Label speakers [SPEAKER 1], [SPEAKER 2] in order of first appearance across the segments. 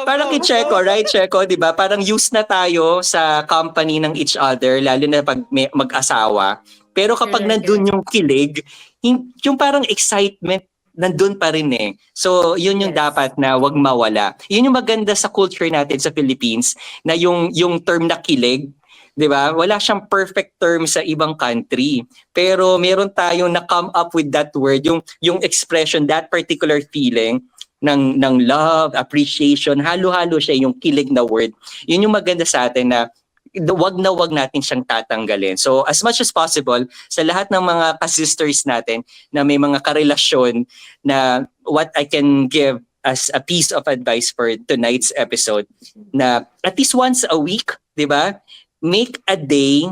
[SPEAKER 1] Parang i-Checo, right? Checo, di ba? Parang used na tayo sa company ng each other, lalo na pag mag-asawa. Pero kapag nandun yung kilig, yung parang excitement, nandun pa rin eh. So, yun yung dapat na wag mawala. Yun yung maganda sa culture natin sa Philippines, na yung term na kilig, 'di ba? Wala siyang perfect term sa ibang country. Pero meron tayong na come up with that word, yung expression, that particular feeling ng love, appreciation, halo-halo siya yung kilig na word. Yun yung maganda sa atin na wag natin siyang tatanggalin. So as much as possible, sa lahat ng mga ka-sisters natin na may mga karelasyon, na what I can give as a piece of advice for tonight's episode, na at least once a week, di ba? Make a day,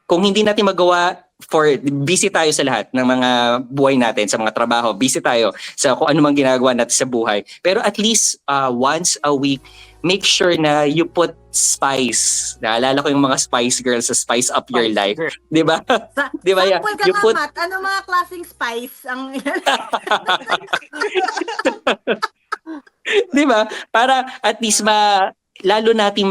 [SPEAKER 1] kung hindi natin magawa, busy tayo sa lahat ng mga buhay natin, sa mga trabaho, busy tayo sa kung ano mang ginagawa natin sa buhay. Pero at least once a week, make sure na you put spice. Naalala ko yung mga Spice Girls sa Spice Up Your Life. Di ba? Di ba?
[SPEAKER 2] Sample ka nga, Matt. Ano mga klaseng spice ang...
[SPEAKER 1] Di ba? Para at least lalo natin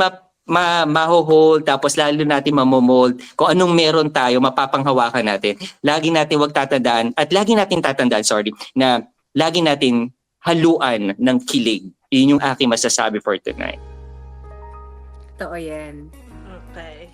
[SPEAKER 1] maho-hold, tapos lalo natin mamomold kung anong meron tayo, mapapanghawakan natin. Lagi natin lagi natin tatandaan, na lagi natin haluan ng kilig. Yun yung aking masasabi for tonight.
[SPEAKER 2] Totoo yan.
[SPEAKER 3] Okay.